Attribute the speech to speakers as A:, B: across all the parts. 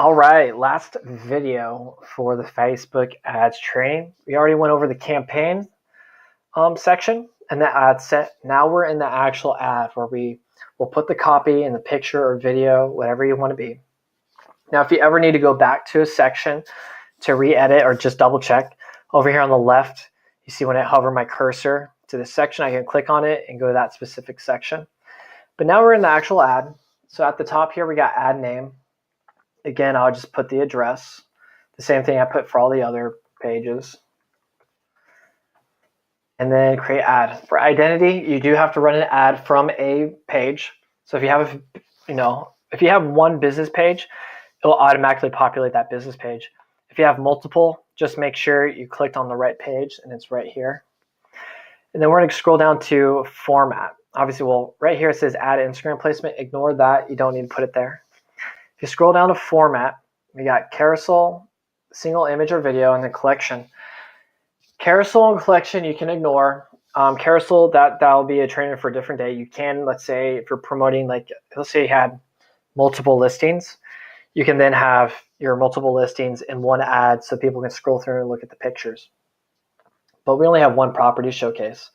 A: All right, last video for the Facebook ads training. We already went over the campaign section and the ad set. Now we're in the actual ad where we will put the copy in the picture or video, whatever you want to be. Now, if you ever need to go back to a section to re-edit or just double check, over here on the left, you see when I hover my cursor to this section, I can click on it and go to that specific section. But now we're in the actual ad. So at the top here, we got ad name. Again, I'll just put the address, the same thing I put for all the other pages. And then create ad. For identity, you do have to run an ad from a page. So if you have, if you have one business page, it will automatically populate that business page. If you have multiple, just make sure you clicked on the right page and it's right here. And then we're going to scroll down to format. Obviously, well, right here it says add Instagram placement. Ignore that. You don't need to put it there. If you scroll down to format, we got carousel, single image or video, and then collection. Carousel and collection you can ignore. Carousel, that'll be a training for a different day. You can, let's say, if you're promoting, like, let's say you had multiple listings, you can then have your multiple listings in one ad so people can scroll through and look at the pictures. But we only have one property showcase.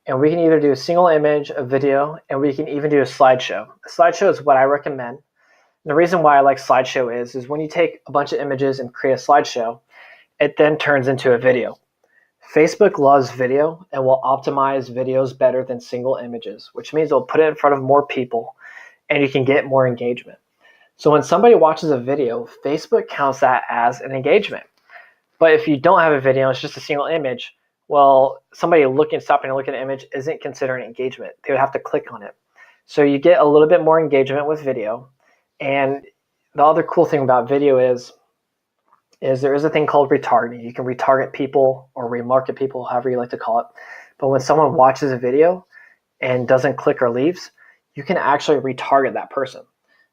A: And we can either do a single image, a video, and we can even do a slideshow. A slideshow is what I recommend. And the reason why I like slideshow is when you take a bunch of images and create a slideshow, it then turns into a video. Facebook loves video and will optimize videos better than single images, which means it'll put it in front of more people and you can get more engagement. So when somebody watches a video, Facebook counts that as an engagement. But if you don't have a video, it's just a single image, well, somebody stopping to look at an image isn't considered engagement. They would have to click on it. So you get a little bit more engagement with video. And the other cool thing about video is there is a thing called retargeting. You can retarget people or remarket people, however you like to call it. But when someone watches a video and doesn't click or leaves, you can actually retarget that person.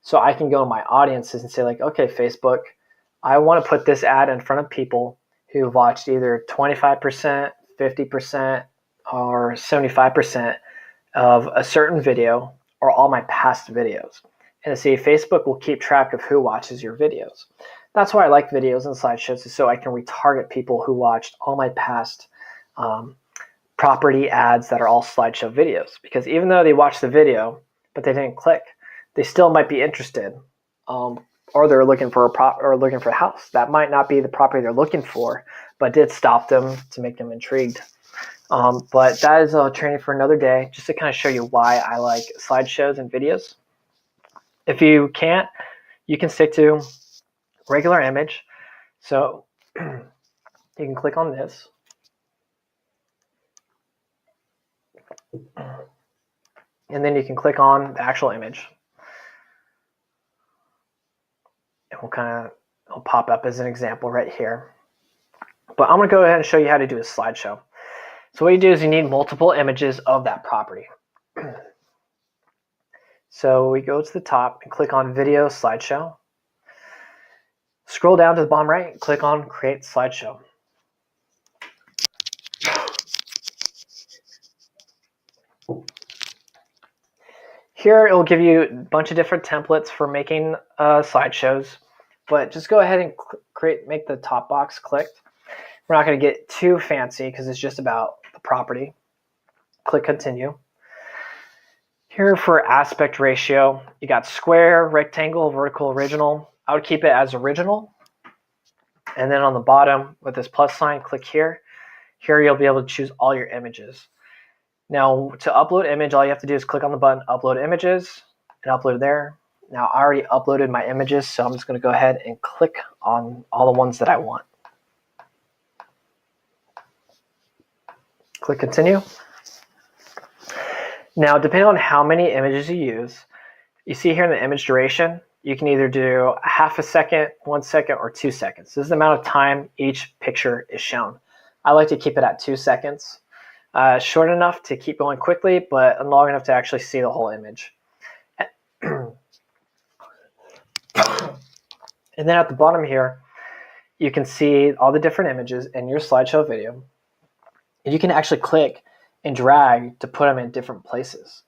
A: So I can go to my audiences and say, like, okay, Facebook, I want to put this ad in front of people who watched either 25%, 50%, or 75% of a certain video or all my past videos. And see, Facebook will keep track of who watches your videos. That's why I like videos and slideshows, is so I can retarget people who watched all my past property ads that are all slideshow videos. Because even though they watched the video, but they didn't click, they still might be interested. Or they're looking for a house. That might not be the property they're looking for, but did stop them to make them intrigued. But that is a training for another day, just to kind of show you why I like slideshows and videos. If you can't, you can stick to regular image. So you can click on this. And then you can click on the actual image. It will pop up as an example right here. But I'm going to go ahead and show you how to do a slideshow. So what you do is you need multiple images of that property. So we go to the top and click on Video Slideshow. Scroll down to the bottom right and click on Create Slideshow. Here it will give you a bunch of different templates for making slideshows, but just go ahead and make the top box clicked. We're not going to get too fancy because it's just about the property. Click Continue. Here for aspect ratio, you got square, rectangle, vertical, original. I would keep it as original. And then on the bottom with this plus sign, click here. Here you'll be able to choose all your images. Now to upload image, all you have to do is click on the button Upload Images and upload there. Now I already uploaded my images, so I'm just going to go ahead and click on all the ones that I want. Click Continue. Now, depending on how many images you use, you see here in the image duration, you can either do a half a second, 1 second, or 2 seconds. This is the amount of time each picture is shown. I like to keep it at 2 seconds. Short enough to keep going quickly, but long enough to actually see the whole image. And then at the bottom here, you can see all the different images in your slideshow video. And you can actually click and drag to put them in different places.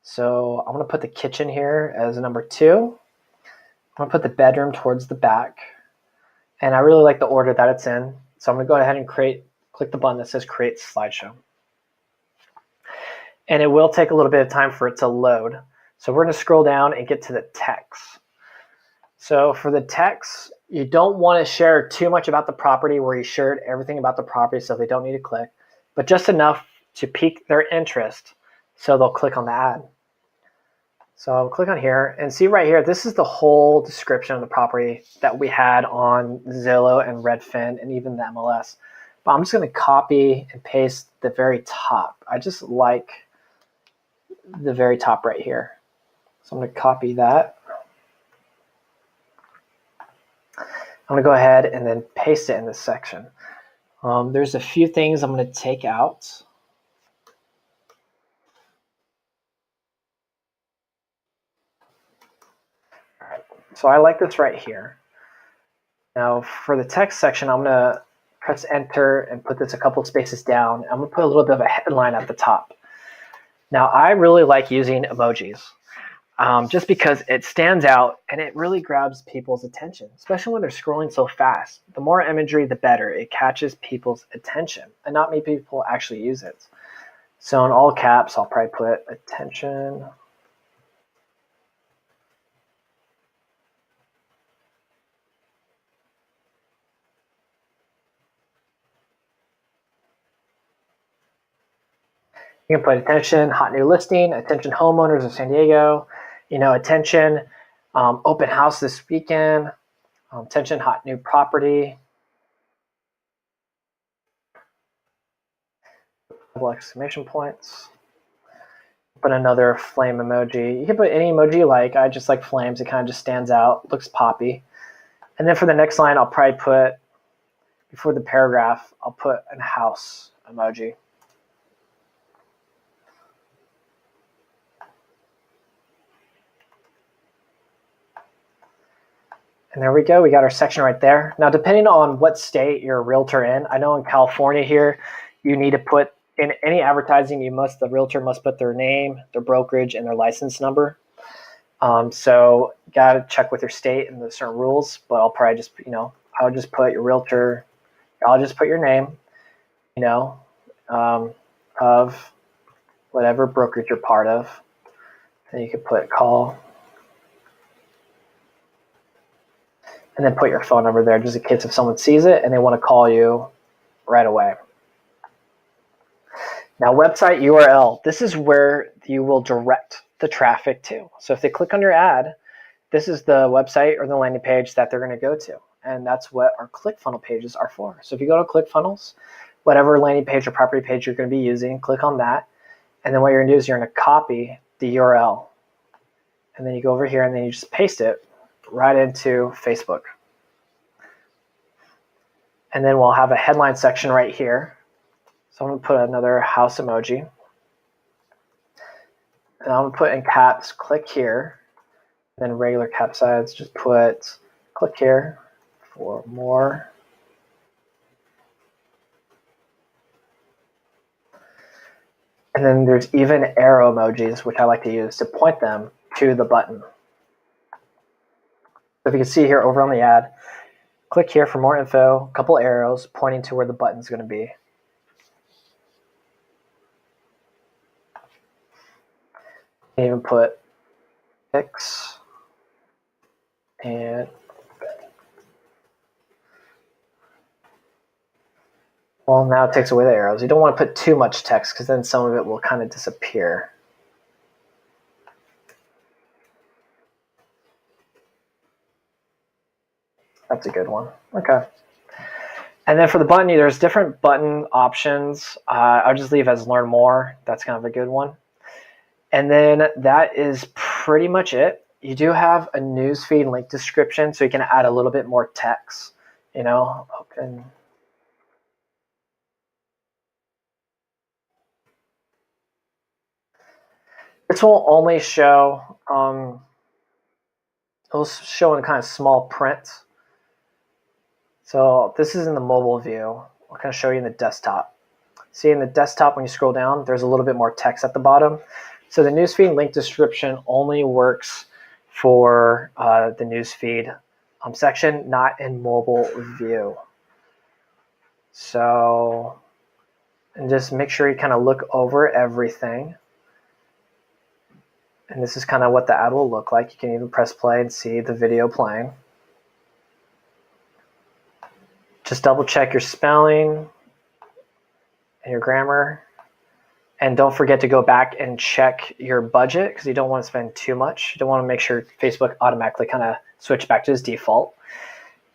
A: So I'm going to put the kitchen here as number 2. I'm I'm gonna put the bedroom towards the back. And I really like the order that it's in. So I'm gonna go ahead and click the button that says create slideshow. And it will take a little bit of time for it to load. So we're gonna scroll down and get to the text. So for the text, you don't want to share too much about the property where you shared everything about the property so they don't need to click, but just enough to pique their interest so they'll click on the ad. So I'll click on here and see right here, this is the whole description of the property that we had on Zillow and Redfin and even the MLS. But I'm just going to copy and paste the very top. I just like the very top right here. So I'm going to copy that. I'm going to go ahead and then paste it in this section. There's a few things I'm going to take out. All right. So I like this right here. Now for the text section, I'm going to press enter and put this a couple spaces down. I'm going to put a little bit of a headline at the top. Now I really like using emojis. Just because it stands out and it really grabs people's attention, especially when they're scrolling so fast. The more imagery, the better. It catches people's attention, and not many people actually use it. So in all caps, I'll probably put attention. You can put attention, hot new listing, attention homeowners of San Diego, attention, open house this weekend, attention, hot new property, double exclamation points. Put another flame emoji. You can put any emoji you like. I just like flames. It kind of just stands out, looks poppy. And then for the next line, I'll probably put, before the paragraph, I'll put a house emoji. And there we go. We got our section right there. Now, depending on what state you're a realtor in, I know in California here, you need to put in any advertising, the realtor must put their name, their brokerage, and their license number. So you got to check with your state and the certain rules, but I'll probably just, I'll just put your realtor, I'll just put your name, of whatever brokerage you're part of. And you could put call. And then put your phone number there just in case if someone sees it and they want to call you right away. Now, website URL, this is where you will direct the traffic to. So if they click on your ad, this is the website or the landing page that they're going to go to. And that's what our ClickFunnels pages are for. So if you go to ClickFunnels, whatever landing page or property page you're going to be using, click on that. And then what you're going to do is you're going to copy the URL. And then you go over here and then you just paste it right into Facebook. And then we'll have a headline section right here. So I'm going to put another house emoji. And I'm going to put in caps, click here. And then regular cap size, just put click here for more. And then there's even arrow emojis, which I like to use to point them to the button. So if you can see here over on the ad, click here for more info, a couple arrows pointing to where the button's going to be. You can even put X and well, now it takes away the arrows. You don't want to put too much text because then some of it will kind of disappear. That's a good one. Okay. And then for the button, there's different button options. I'll just leave as learn more. That's kind of a good one. And then that is pretty much it. You do have a newsfeed link description, so you can add a little bit more text, open. This will only show, it'll show in kind of small print. So this is in the mobile view. I'll kind of show you in the desktop. See in the desktop, when you scroll down, there's a little bit more text at the bottom. So the newsfeed link description only works for the newsfeed section, not in mobile view. So, and just make sure you kind of look over everything. And this is kind of what the ad will look like. You can even press play and see the video playing. Just double check your spelling and your grammar. And don't forget to go back and check your budget, because you don't want to spend too much. You don't want to make sure Facebook automatically kind of switch back to its default.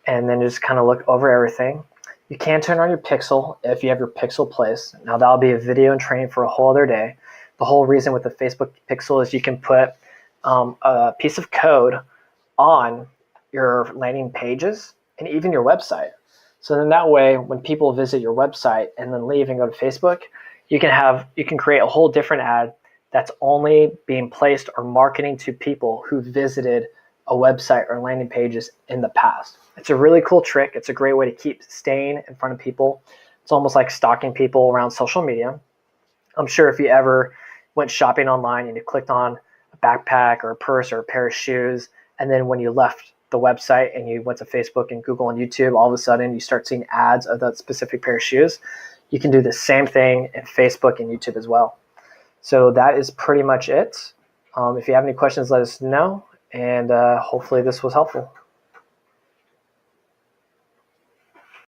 A: And then just kind of look over everything. You can turn on your pixel if you have your pixel placed. Now that'll be a video and training for a whole other day. The whole reason with the Facebook pixel is you can put a piece of code on your landing pages and even your website. So then that way, when people visit your website and then leave and go to Facebook, you can create a whole different ad that's only being placed or marketing to people who visited a website or landing pages in the past. It's a really cool trick. It's a great way to keep staying in front of people. It's almost like stalking people around social media. I'm sure if you ever went shopping online and you clicked on a backpack or a purse or a pair of shoes, and then when you left the website and you went to Facebook and Google and YouTube, all of a sudden you start seeing ads of that specific pair of shoes. You can do the same thing in Facebook and YouTube as well. So that is pretty much it. If you have any questions, let us know, and hopefully this was helpful.